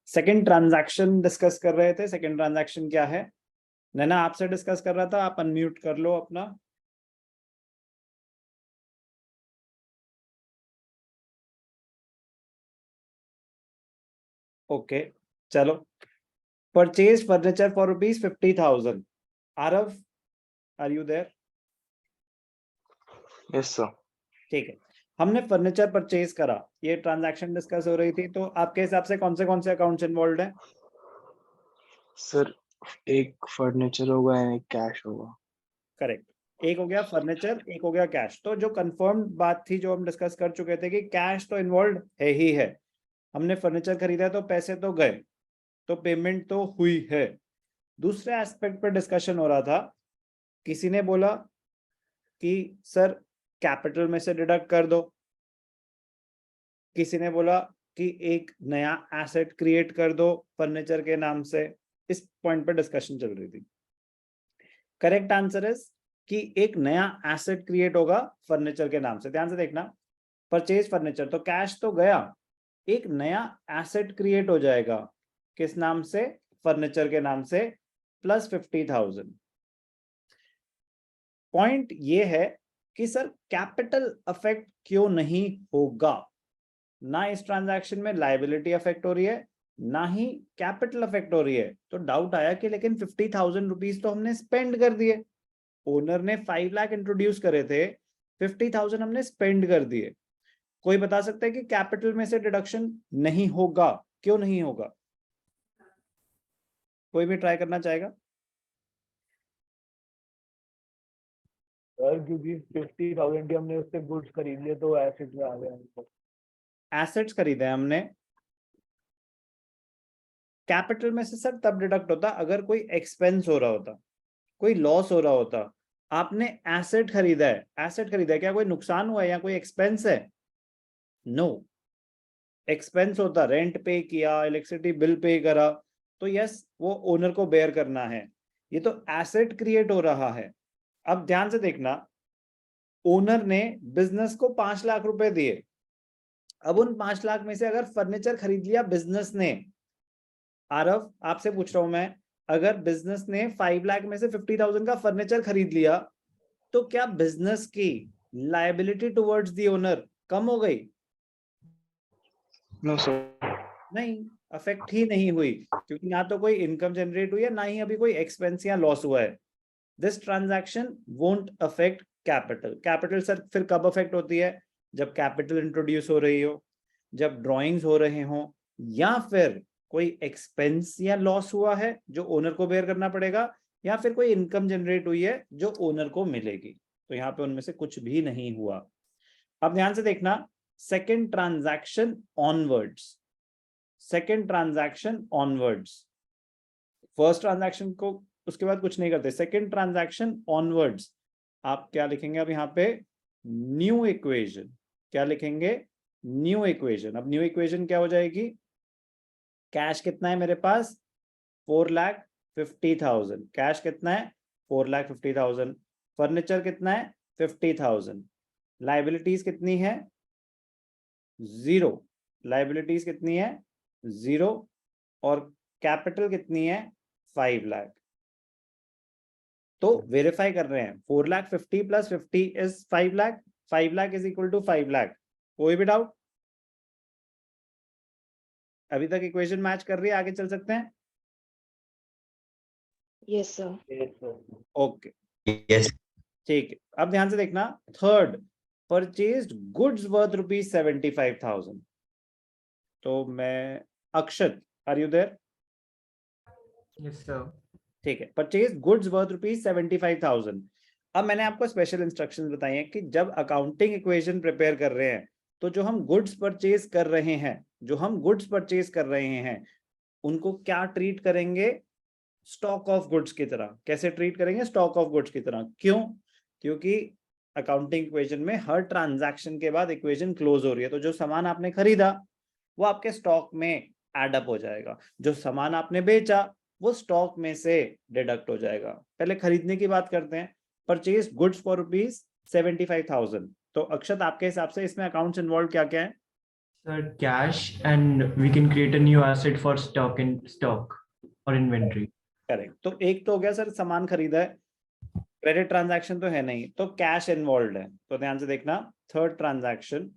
Second transaction discuss कर रहे थे। सेकंड ट्रांजैक्शन क्या है? नैना आपसे डिस्कस कर रहा था, आप अनम्यूट कर लो अपना। ओके चलो। Purchase furniture for ₹50,000। Aarav, are you there? Yes sir. ठीक है, हमने फर्नीचर परचेज करा, ये ट्रांजैक्शन डिस्कस हो रही थी। तो आपके हिसाब से कौन से अकाउंट्स इन्वॉल्व है? सर एक फर्नीचर होगा एंड एक कैश होगा। करेक्ट, एक हो गया फर्नीचर, एक हो गया कैश। तो जो कंफर्म बात थी, जो हम डिस्कस कर चुके थे कि कैश तो इन्वॉल्व है ही है। हमने फर्नीचर खरीदा तो पैसे तो गए, तो पेमेंट तो हुई है। दूसरे एस्पेक्ट पर डिस्कशन हो रहा था। किसी ने बोला कि सर कैपिटल में से डिडक्ट कर दो, किसी ने बोला कि एक नया एसेट क्रिएट कर दो फर्नीचर के नाम से। इस पॉइंट पर डिस्कशन चल रही थी। करेक्ट आंसर इज कि एक नया एसेट क्रिएट होगा फर्नीचर के नाम से। ध्यान से देखना, परचेज फर्नीचर तो कैश तो गया, एक नया एसेट क्रिएट हो जाएगा। किस नाम से? फर्नीचर के नाम से, प्लस 50,000। पॉइंट ये है कि सर कैपिटल अफेक्ट क्यों नहीं होगा? ना इस ट्रांजैक्शन में लायबिलिटी अफेक्ट हो रही है, ना ही कैपिटल अफेक्ट हो रही है। तो डाउट आया कि लेकिन 50,000 रुपीज तो हमने स्पेंड कर दिए। ओनर ने 5 लाख इंट्रोड्यूस करे थे, 50,000 हमने स्पेंड कर दिए। कोई बता सकता है कि कैपिटल में से डिडक्शन नहीं होगा? क्यों नहीं होगा? कोई भी ट्राई करना चाहेगा? सर क्योंकि 50,000 की हमने उससे गुड्स खरीद लिए तो एसेट में आ गया। एसेट्स खरीदे हमने, कैपिटल में से सर तब डिडक्ट होता अगर कोई एक्सपेंस हो रहा होता, कोई लॉस हो रहा होता। आपने एसेट खरीदा है, एसेट खरीदा है, क्या कोई नुकसान हुआ है या कोई एक्सपेंस है? नो। एक्सपेंस होता, रेंट पे किया, इलेक्ट्रिसिटी बिल पे करा, तो यस वो ओनर को बेयर करना है। ये तो एसेट क्रिएट हो रहा है। अब ध्यान से देखना, ओनर ने बिजनेस को 5 लाख रुपए दिए। अब उन 5 लाख में से अगर फर्नीचर खरीद लिया बिजनेस ने, आरव आपसे पूछ रहा हूं मैं, अगर बिजनेस ने 5 लाख में से 50,000 का फर्नीचर खरीद लिया, तो क्या बिजनेस की लायबिलिटी टुवर्ड्स द ओनर कम हो गई? No sir. नहीं, अफेक्ट ही नहीं हुई, क्योंकि ना तो कोई इनकम जनरेट हुई है, ना ही अभी कोई एक्सपेंस या लॉस हुआ है। This transaction won't affect capital. Capital sir फिर कब अफेक्ट होती है? जब कैपिटल इंट्रोड्यूस हो रही हो, जब ड्रॉइंग्स हो रहे हो, या फिर कोई एक्सपेंस या लॉस हुआ है जो ओनर को बेयर करना पड़ेगा, या फिर कोई इनकम जनरेट हुई है जो ओनर को मिलेगी। तो यहाँ पे उनमें से कुछ भी नहीं हुआ। अब ध्यान से देखना, second transaction onwards, second transaction onwards. First transaction को उसके बाद कुछ नहीं करते, सेकेंड ट्रांजैक्शन ऑनवर्ड्स। आप क्या लिखेंगे अब यहाँ पे? New equation. क्या लिखेंगे? New equation. अब न्यू इक्वेशन क्या हो जाएगी? कैश कितना है मेरे पास? 4,50,000। कैश कितना है? 4,50,000। फर्नीचर कितना है? 50,000। लाइबिलिटीज कितनी है? 0। लाइबिलिटीज कितनी है? 0। और कैपिटल कितनी है? 5 लाख। तो वेरीफाई कर रहे हैं, 4,50,000 plus 50 is 5 lakh, 5 lakh is equal to 5 lakh. कोई भी डाउट? अभी तक इक्वेशन मैच कर रही है, आगे चल सकते हैं? Yes sir. Okay yes. ठीक है, अब ध्यान से देखना, थर्ड परचेज्ड गुड्स वर्थ ₹75,000। तो मैं, Akshat are you there? Yes sir. ठीक है, परचेज गुड्स वर्थ ₹75,000। अब मैंने आपको स्पेशल इंस्ट्रक्शंस बताई हैं कि जब अकाउंटिंग इक्वेशन प्रिपेयर कर रहे हैं, तो जो हम गुड्स परचेज कर रहे हैं, जो हम गुड्स परचेज कर रहे हैं, उनको क्या ट्रीट करेंगे? स्टॉक ऑफ गुड्स की तरह। कैसे ट्रीट करेंगे? स्टॉक ऑफ गुड्स की तरह। क्यों? क्योंकि अकाउंटिंग इक्वेशन में हर ट्रांजैक्शन के बाद इक्वेशन क्लोज हो रही है। तो जो सामान आपने खरीदा वो आपके स्टॉक में एडअप हो जाएगा, जो सामान आपने बेचा वो स्टॉक में से डिडक्ट हो जाएगा। पहले खरीदने की बात करते हैं। Purchase goods for ₹75,000। तो अक्षत आपके हिसाब से इसमें अकाउंट्स इन्वॉल्व क्या क्या है? Sir, cash and we can create a new asset for stock or inventory. Correct, तो एक तो हो गया सर सामान खरीदा है, क्रेडिट ट्रांजैक्शन तो है नहीं, तो कैश इन्वॉल्व है, तो ध्यान से देखना third transaction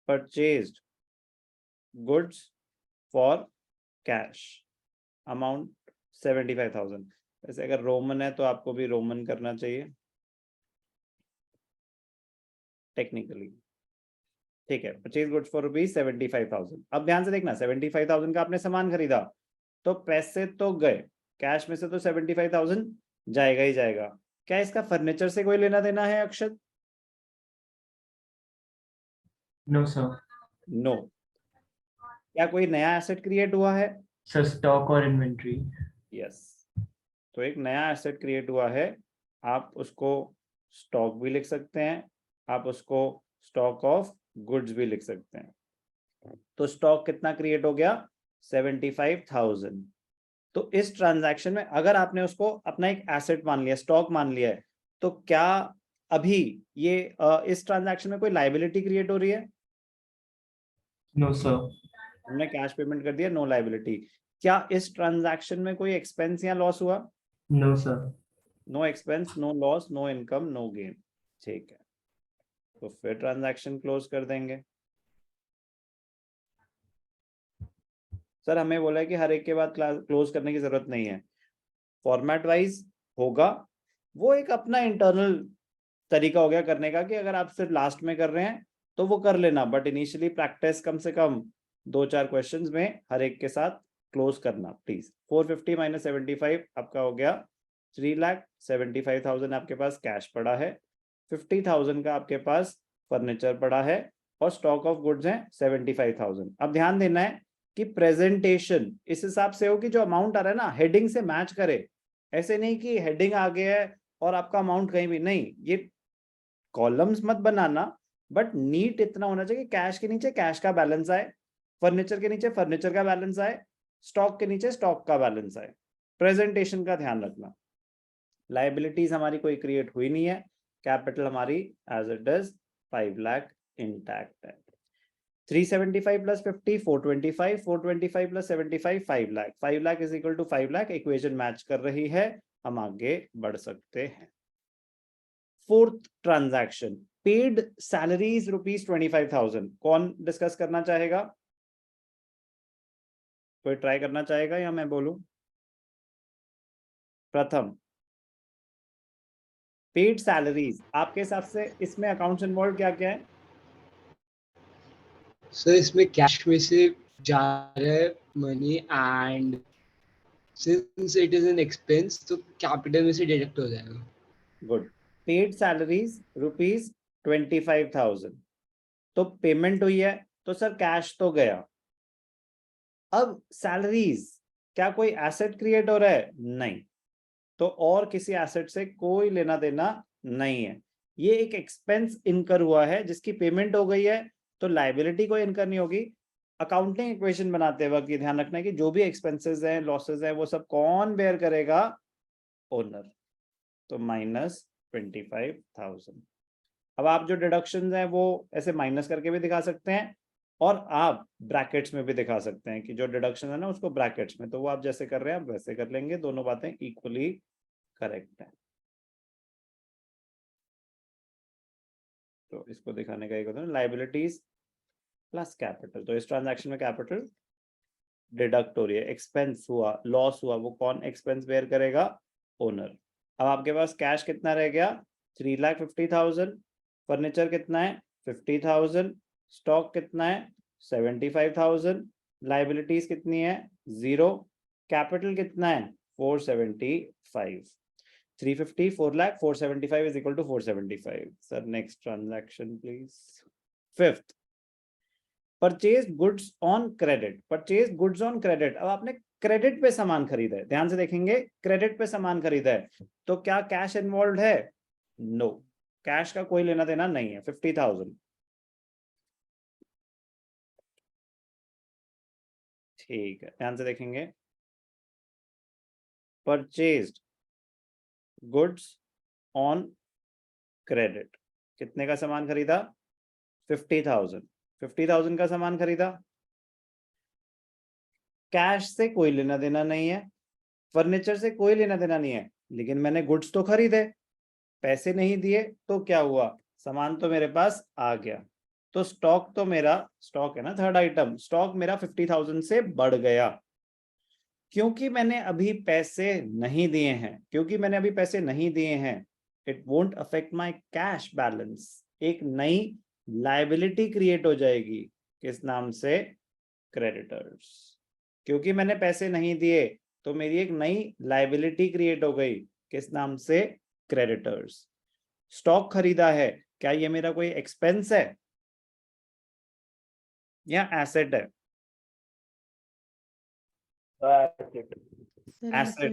purchased goods for cash amount 75,000। वैसे अगर रोमन है तो आपको भी रोमन करना चाहिए टेक्निकली, ठीक है। Purchase goods for ₹75,000। अब ध्यान से देखना 75,000 का आपने सामान खरीदा, तो पैसे तो गए, कैश में से तो 75,000 जाएगा ही जाएगा। क्या इसका फर्नीचर से कोई लेना देना है अक्षत? No, sir. नो। क्या कोई नया एसेट क्रिएट हुआ है? Sir, stock or inventory. Yes, तो एक नया एसेट क्रिएट हुआ है, आप उसको स्टॉक भी लिख सकते हैं, आप उसको स्टॉक ऑफ गुड्स भी लिख सकते हैं। तो स्टॉक कितना क्रिएट हो गया? 75,000। तो इस ट्रांजैक्शन में अगर आपने उसको अपना एक एसेट मान लिया, स्टॉक मान लिया है, तो क्या अभी ये इस ट्रांजैक्शन में कोई लायबिलिटी क्रिएट हो रही है? No, sir. हमने कैश पेमेंट कर दिया, नो लायबिलिटी। क्या इस ट्रांजैक्शन में कोई एक्सपेंस या लॉस हुआ? No, sir. No expense, no loss, no income, no gain, ठीक है। तो फिर ट्रांजैक्शन क्लोज कर देंगे। सर हमें बोला है कि हर एक के बाद क्लोज करने की जरूरत नहीं है, फॉर्मेट वाइज होगा, वो एक अपना इंटरनल तरीका हो गया करने का कि अगर आप सिर्फ लास्ट में कर रहे हैं तो वो कर लेना, बट इनिशियली प्रैक्टिस कम से कम 2-4 क्वेश्चंस में हर एक के साथ क्लोज करना प्लीज। 450 माइनस 75 आपका हो गया 3,75,000 आपके पास कैश पड़ा है, 50,000 का आपके पास फर्नीचर पड़ा है और स्टॉक ऑफ गुड्स है 75,000। अब ध्यान देना है कि प्रेजेंटेशन इस हिसाब से हो कि जो अमाउंट आ रहा है ना हेडिंग से मैच करे, ऐसे नहीं कि हेडिंग आ गया है और आपका अमाउंट कहीं भी नहीं, ये कॉलम्स मत बनाना, बट नीट इतना होना चाहिए कि कैश के नीचे कैश का बैलेंस आए, फर्नीचर के नीचे फर्नीचर का बैलेंस आए, स्टॉक के नीचे स्टॉक का बैलेंस आए। प्रेजेंटेशन का ध्यान रखना। लायबिलिटीज हमारी कोई क्रिएट हुई नहीं है, कैपिटल हमारी as it is 5 lakh intact है। 375 plus 50 425, 425 plus 75 5 lakh, 5 lakh is equal to 5 lakh. Equation match कर रही है, हम आगे बढ़ सकते हैं। Fourth transaction paid salaries ₹25,000। कौन डिस्कस करना चाहेगा? कोई ट्राई करना चाहेगा या मैं बोलूं? प्रथम, पेड सैलरीज आपके हिसाब से इसमें अकाउंट्स इन्वॉल्व क्या क्या है? सर इसमें कैश में से जा रहा है money, and since it is an expense तो कैपिटल में से डिडक्ट हो जाएगा। गुड। पेड सैलरीज ₹25,000, तो पेमेंट हुई है, तो सर कैश तो गया। अब सैलरीज, क्या कोई एसेट क्रिएट हो रहा है? नहीं, तो और किसी एसेट से कोई लेना देना नहीं है, ये एक एक्सपेंस इनकर हुआ है जिसकी पेमेंट हो गई है, तो लायबिलिटी कोई इनकर नहीं होगी। अकाउंटिंग इक्वेशन बनाते वक्त ये ध्यान रखना है कि जो भी एक्सपेंसेस हैं, लॉसेस हैं, वो सब कौन बेयर करेगा? ओनर। तो -25,000। अब आप जो डिडक्शंस हैं वो ऐसे माइनस करके भी दिखा सकते हैं और आप ब्रैकेट्स में भी दिखा सकते हैं कि जो डिडक्शन है ना उसको ब्रैकेट्स में, तो वो आप जैसे कर रहे हैं आप वैसे कर लेंगे, दोनों बातें इक्वली करेक्ट है। तो इसको दिखाने का एक होता है लायबिलिटीज प्लस कैपिटल, तो इस ट्रांजैक्शन में कैपिटल डिडक्ट हो रही है, एक्सपेंस हुआ, लॉस हुआ, वो कौन एक्सपेंस बेयर करेगा? ओनर। अब आपके पास कैश कितना रह गया? 3,50,000, फर्नीचर कितना है? 50,000, स्टॉक कितना है? 75,000, लायबिलिटीज कितनी है? 0, कैपिटल कितना है? 475। 350, 4 lakh, 475 is equal to 475. Sir, next transaction, please. Fifth, purchase goods on credit. Purchase goods on credit, अब आपने क्रेडिट पे सामान खरीदा है, ध्यान से देखेंगे, क्रेडिट पे सामान खरीदा है, तो क्या कैश इन्वॉल्व है? नो, कैश का कोई लेना देना नहीं है। 50,000, ठीक है, ध्यान से देखेंगे। परचेज्ड गुड्स ऑन क्रेडिट, कितने का सामान खरीदा? 50,000 का सामान खरीदा। कैश से कोई लेना देना नहीं है, फर्नीचर से कोई लेना देना नहीं है, लेकिन मैंने गुड्स तो खरीदे, पैसे नहीं दिए तो क्या हुआ, सामान तो मेरे पास आ गया। तो स्टॉक तो मेरा, स्टॉक है ना थर्ड आइटम, स्टॉक मेरा 50,000 से बढ़ गया। क्योंकि मैंने अभी पैसे नहीं दिए हैं, क्योंकि मैंने अभी पैसे नहीं दिए हैं, it won't affect my cash balance. एक नई लायबिलिटी क्रिएट हो जाएगी, किस नाम से, क्रेडिटर्स। क्योंकि मैंने पैसे नहीं दिए तो मेरी एक नई लायबिलिटी क्रिएट हो गई, किस नाम से, क्रेडिटर्स। स्टॉक खरीदा है, क्या ये मेरा कोई एक्सपेंस है या एसेट है? एसेट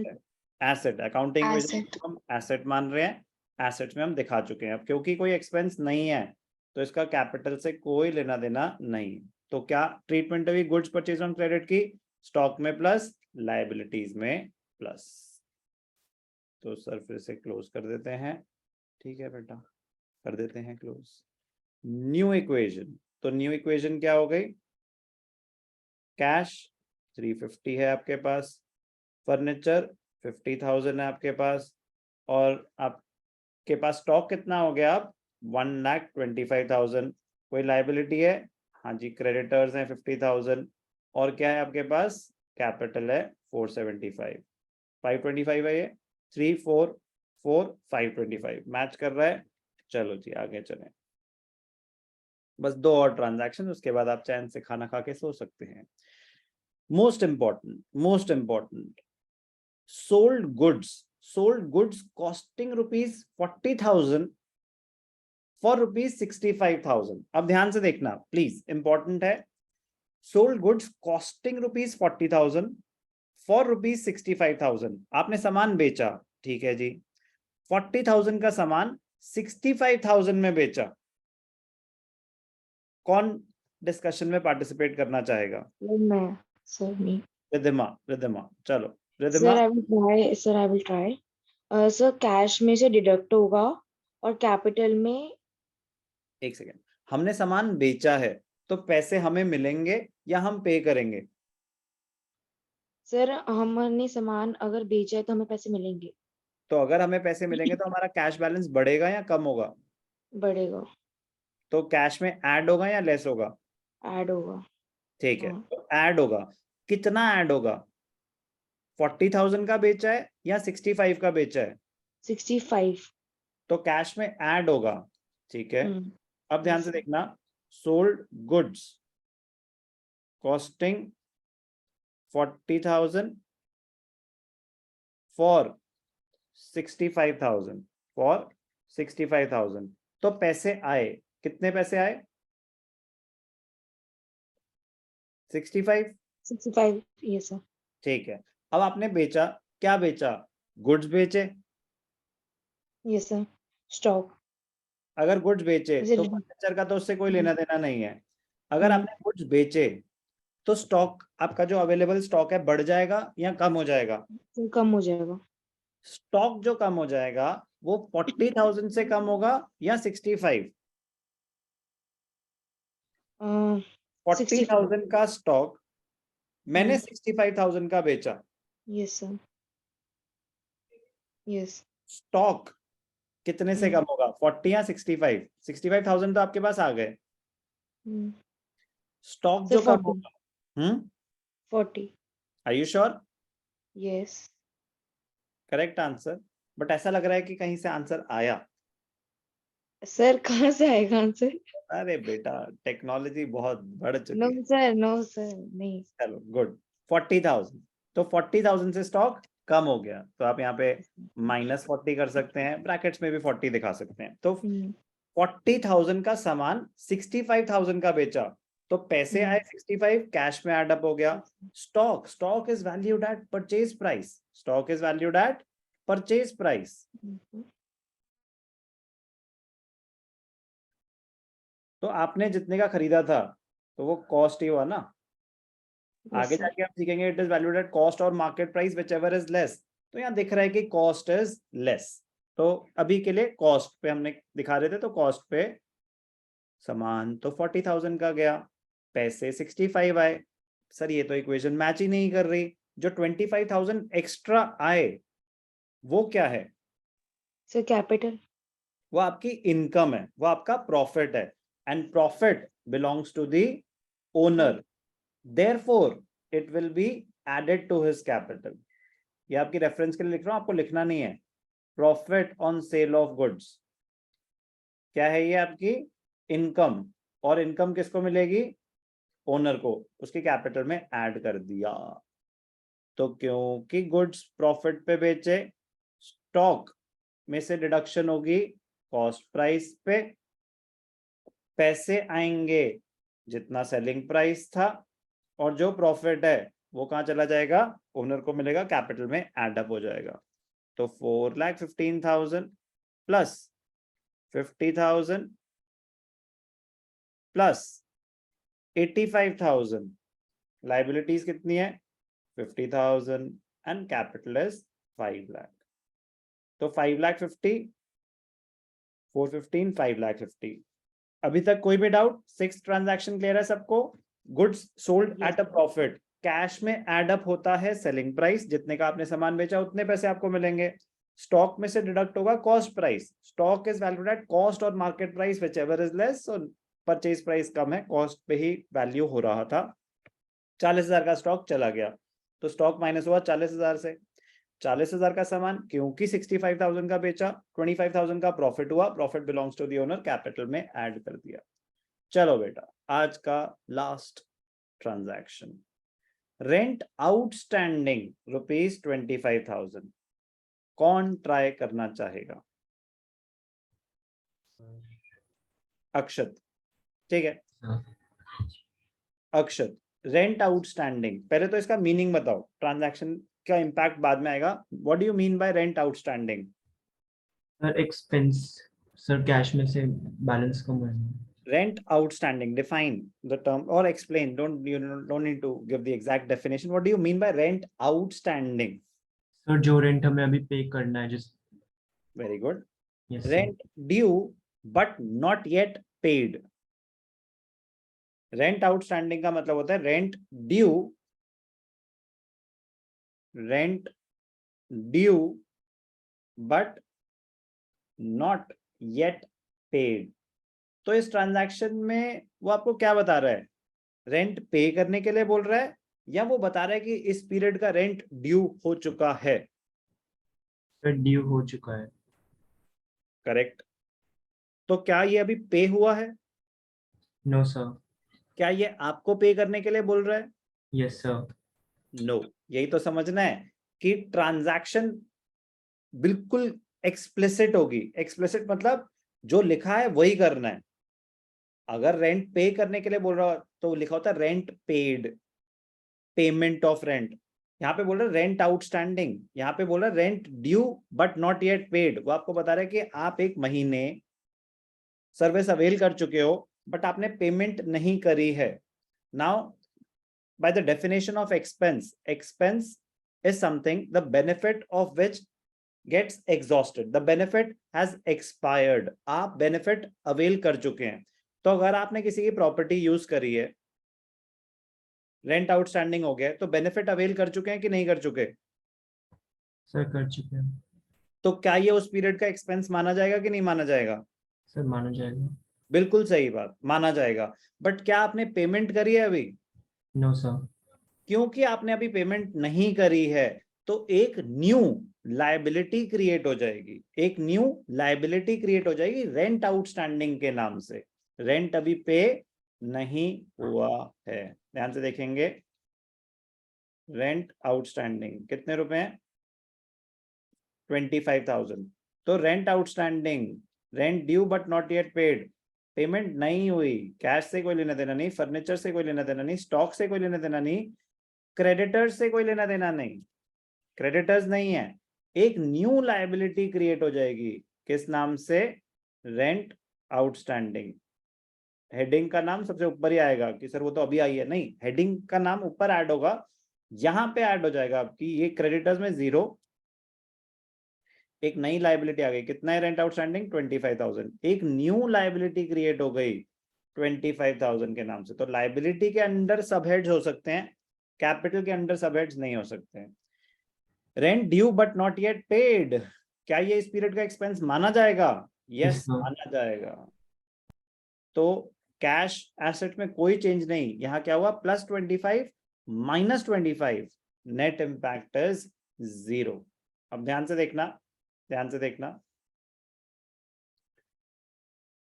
है, एसेट। अकाउंटिंग में हम एसेट मान रहे हैं, एसेट्स में हम दिखा चुके हैं। अब क्योंकि कोई एक्सपेंस नहीं है तो इसका कैपिटल से कोई लेना देना नहीं। तो क्या ट्रीटमेंट हुई गुड्स परचेज ऑन क्रेडिट की, स्टॉक में प्लस, लायबिलिटीज में प्लस। तो सर फिर से क्लोज कर देते हैं, ठीक है बेटा, कर देते हैं क्लोज। न्यू इक्वेशन, तो न्यू इक्वेशन क्या हो गई, कैश 350 है आपके पास, फर्नीचर 50,000 है आपके पास, और आपके पास स्टॉक कितना हो गया, आप 1,25,000। कोई लायबिलिटी है, हाँ जी, क्रेडिटर्स हैं 50,000, और क्या है आपके पास, कैपिटल है 475, 525 है ये, 3 4 4 525 मैच कर रहा है। चलो जी आगे चलें, बस 2 और ट्रांजैक्शन, उसके बाद आप चैन से खाना खा के सो सकते हैं। Most important, sold goods costing ₹40,000 for ₹65,000। अब ध्यान से देखना प्लीज, इंपॉर्टेंट है। Sold goods costing ₹40,000 for ₹65,000। आपने सामान बेचा, ठीक है जी, 40,000 का सामान 65,000 में बेचा। कौन डिस्कशन में पार्टिसिपेट करना चाहेगा? मैं, सर नहीं। रिद्धिमा, चलो Riddhima. Sir I will try. Sir cash में से डिडक्ट होगा और कैपिटल में, एक सेकेंड, हमने सामान बेचा है तो पैसे हमें मिलेंगे या हम पे करेंगे? सर हमने सामान अगर बेचा है तो हमें पैसे मिलेंगे, तो अगर हमें पैसे मिलेंगे तो हमारा कैश बैलेंस बढ़ेगा या कम होगा? बढ़ेगा, तो कैश में ऐड होगा या लेस होगा? ऐड होगा। ठीक है, हाँ। तो ऐड होगा, कितना ऐड होगा? 40,000 का बेचा है या 65 का बेचा है? 65। तो कैश में ऐड होगा, ठीक है। अब ध्यान से देखना, सोल्ड गुड्स कॉस्टिंग 40,000 फॉर 65,000 तो पैसे आए, कितने पैसे आए? 65। Yes sir. ठीक है, अब आपने बेचा, क्या बेचा? गुड्स बेचे। Yes sir. स्टॉक। अगर गुड्स बेचे तो Facility. फर्नीचर का तो उससे कोई लेना देना नहीं है। अगर आपने गुड्स बेचे तो स्टॉक, आपका जो अवेलेबल स्टॉक है, बढ़ जाएगा या कम हो जाएगा? तो कम हो जाएगा। स्टॉक जो कम हो जाएगा वो 40,000 से कम होगा या 65? 40,000 का स्टॉक मैंने 65,000 का बेचा। Yes sir. यस। स्टॉक कितने से कम होगा, 40 या 65? 65,000 तो आपके पास आ गए, स्टॉक जो कम होगा 40। Are you sure? Yes. Correct answer. But ऐसा लग रहा है कि कहीं से आंसर आया। सर कहाँ से आएगा आंसर? अरे बेटा, टेक्नोलॉजी बहुत बढ़ चुकी नो है। सर, नो सर, नहीं। चलो गुड, 40,000, तो 40,000 से स्टॉक कम हो गया, तो आप यहाँ पे -40 कर सकते हैं, ब्रैकेट्स में भी 40 दिखा सकते हैं। तो 40,000 का सामान 65,000 का बेचा, तो पैसे आए 65, कैश में एड अप हो गया। Stock is valued eight purchase price, stock is valued eight purchase price. तो आपने जितने का खरीदा था तो वो कॉस्ट ही हुआ ना। आगे जाके हम सीखेंगे it is valued at cost और market price whichever is less. तो यहाँ दिख रहा है कि कॉस्ट इज लेस, तो अभी के लिए कॉस्ट पे हमने दिखा रहे थे, तो कॉस्ट पे सामान तो 40,000 का गया, पैसे 65 आए। सर ये तो इक्वेशन मैच ही नहीं कर रही, जो 25,000 एक्स्ट्रा आए वो क्या है? Sir capital. वो आपकी इनकम है, वो आपका प्रॉफिट है, and profit belongs to the owner, therefore it will be added to his capital. ये आपकी रेफरेंस के लिए लिख रहा हूं, आपको लिखना नहीं है। Profit on sale of goods क्या है? ये आपकी इनकम, और इनकम किसको मिलेगी? ओनर को, उसके कैपिटल में ऐड कर दिया। तो क्योंकि गुड्स प्रॉफिट पे बेचे, स्टॉक में से डिडक्शन होगी कॉस्ट प्राइस पे, पैसे आएंगे जितना सेलिंग प्राइस था, और जो प्रॉफिट है वो कहां चला जाएगा? ओनर को मिलेगा, कैपिटल में ऐड अप हो जाएगा। तो 4,15,000 प्लस 50,000 प्लस 85,000, लाइबिलिटीज कितनी है? 50,000 एंड कैपिटल इज 5 लाख। तो 5,50,000, 415, 5,50,000। अभी तक कोई भी डाउट? 6 ट्रांजैक्शन क्लियर है सबको? Goods sold at a profit, cash में एड अप होता है सेलिंग प्राइस, जितने का आपने सामान बेचा उतने पैसे आपको मिलेंगे। स्टॉक में से डिडक्ट होगा cost price, stock is valued at cost और market price whichever is less, और परचेज प्राइस कम है, कॉस्ट पे ही वैल्यू हो रहा था। 40,000 का स्टॉक चला गया, तो स्टॉक माइनस हुआ 40,000 से। 40,000 का सामान क्योंकि 65,000 का बेचा, 25,000 का प्रॉफिट हुआ, profit belongs to the owner, capital में ऐड कर दिया। चलो बेटा, आज का लास्ट ट्रांजैक्शन, रेंट आउटस्टैंडिंग ₹25,000। कौन ट्राई करना चाहेगा? अक्षत, ठीक है। हाँ। अक्षत, रेंट आउटस्टैंडिंग, पहले तो इसका मीनिंग बताओ, ट्रांजैक्शन का इंपैक्ट बाद में आएगा। What do you mean by rent outstanding? Sir expense, sir cash में से बैलेंस कम है। Rent outstanding, define the term or explain, don't need to give the exact definition. What do you mean by rent outstanding? Sir जो rent हमें अभी पे करना है, जिस Very good. Yes Rent due but not yet paid. Rent outstanding का मतलब होता है rent due but not yet paid. तो इस ट्रांजैक्शन में वो आपको क्या बता रहा है? रेंट पे करने के लिए बोल रहा है, या वो बता रहा है कि इस पीरियड का रेंट ड्यू हो चुका है? सर ड्यू हो चुका है। करेक्ट। तो क्या ये अभी पे हुआ है? No sir. क्या ये आपको पे करने के लिए बोल रहा है? Yes sir. नो। यही तो समझना है कि ट्रांजैक्शन बिल्कुल एक्सप्लिसिट होगी। एक्सप्लिसिट मतलब जो लिखा है वही करना है। अगर रेंट पे करने के लिए बोल रहा हो तो लिखा होता है rent paid, payment of rent. यहाँ पे बोल रहा है रेंट आउटस्टैंडिंग, यहाँ पे बोल रहा है rent due but not yet paid. वो आपको बता रहा है कि आप 1 महीने सर्विस अवेल कर चुके हो बट आपने पेमेंट नहीं करी है। Now by the definition of expense is something the benefit of which gets exhausted, the benefit has expired, आप benefit avail कर चुके हैं। तो अगर आपने किसी की प्रॉपर्टी यूज करी है, रेंट आउटस्टैंडिंग हो गया, तो बेनिफिट अवेल कर चुके हैं कि नहीं कर चुके? सर कर चुके हैं। तो क्या ये उस पीरियड का एक्सपेंस माना जाएगा कि नहीं माना जाएगा? सर माना जाएगा। बिल्कुल सही बात, माना जाएगा। बट क्या आपने पेमेंट करी है अभी? No sir. क्योंकि आपने अभी पेमेंट नहीं करी है, तो एक न्यू लायबिलिटी क्रिएट हो जाएगी, एक न्यू लायबिलिटी क्रिएट हो जाएगी रेंट आउटस्टैंडिंग के नाम से। रेंट अभी पे नहीं हुआ है। ध्यान से देखेंगे, रेंट आउटस्टैंडिंग कितने रुपए हैं? 25,000। तो rent outstanding, rent due but not yet paid, payment नहीं हुई, कैश से कोई लेना देना नहीं, फर्नीचर से कोई लेना देना नहीं, स्टॉक से कोई लेना देना नहीं, क्रेडिटर्स से कोई लेना देना नहीं, क्रेडिटर्स नहीं है। एक न्यू लायबिलिटी क्रिएट हो जाएगी, किस नाम से? Rent outstanding. हेडिंग का नाम सबसे ऊपर ही आएगा कि सर वो तो अभी आई है, नहीं, हेडिंग का नाम ऊपर ऐड होगा, यहां पे ऐड हो जाएगा आपकी ये क्रेडिटर्स में 0, एक नई लायबिलिटी आ गई। कितना है रेंट आउटस्टैंडिंग? 25,000। एक न्यू लायबिलिटी क्रिएट हो गई 25,000 के नाम से। तो लाइबिलिटी के अंडर सबहेड्स हो सकते हैं, कैपिटल के अंडर सबहेड्स नहीं हो सकते हैं। Rent due but not yet paid, क्या ये इस पीरियड का एक्सपेंस माना जाएगा? Yes, sir. माना जाएगा। तो कैश एसेट में कोई चेंज नहीं, यहाँ क्या हुआ, +25 -25, नेट इंपैक्ट इज 0। अब ध्यान से देखना, ध्यान से देखना,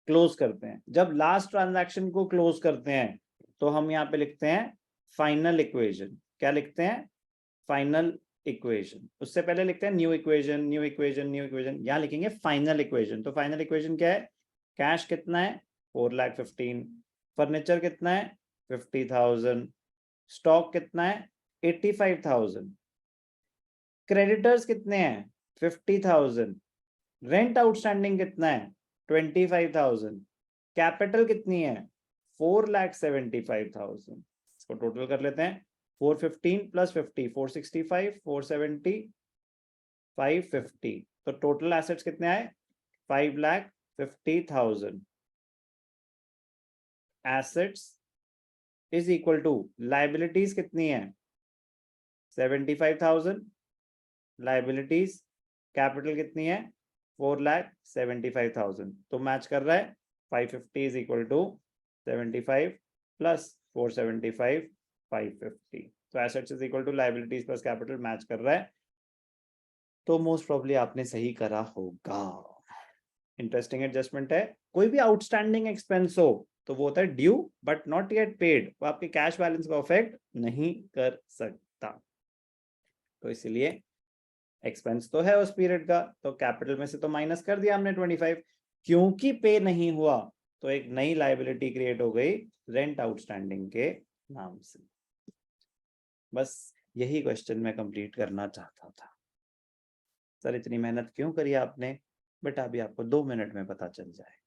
क्लोज करते हैं। जब लास्ट ट्रांजैक्शन को क्लोज करते हैं तो हम यहाँ पे लिखते हैं फाइनल इक्वेशन। क्या लिखते हैं? Final equation. उससे पहले लिखते हैं new equation, new equation, new equation. यहाँ लिखेंगे फाइनल इक्वेशन। तो फाइनल इक्वेशन क्या है? कैश कितना है? 4,15,000। फर्नीचर कितना है? 50,000। स्टॉक कितना है? 85,000। क्रेडिटर्स कितने हैं? 50,000। रेंट आउटस्टैंडिंग कितना है? 25,000। कैपिटल कितनी है? 4,75,000। इसको टोटल कर लेते हैं। 415 + 50 465, 470, 550। तो टोटल एसेट्स कितने आए? 5,50,000। Assets is equal to liabilities कितनी है? 75,000। लाइबिलिटीज, कैपिटल कितनी है? 4,75,000। तो मैच कर रहा है। 550 इज इक्वल टू 75 + 475, 550। तो assets is equal to liabilities plus capital match कर रहा है। तो मोस्ट प्रोबेबली आपने सही करा होगा। इंटरेस्टिंग एडजस्टमेंट है। कोई भी आउटस्टैंडिंग एक्सपेंस हो तो वो होता है due but not yet paid, वो आपके कैश बैलेंस को अफेक्ट नहीं कर सकता। तो इसलिए एक्सपेंस तो है उस पीरियड का, तो कैपिटल में से तो माइनस कर दिया हमने 25। क्योंकि पे नहीं हुआ तो एक नई लाइबिलिटी क्रिएट हो गई रेंट आउटस्टैंडिंग के नाम से। बस यही क्वेश्चन मैं कंप्लीट करना चाहता था। सर इतनी मेहनत क्यों करी आपने? बेटा अभी आपको 2 मिनट में पता चल जाएगा।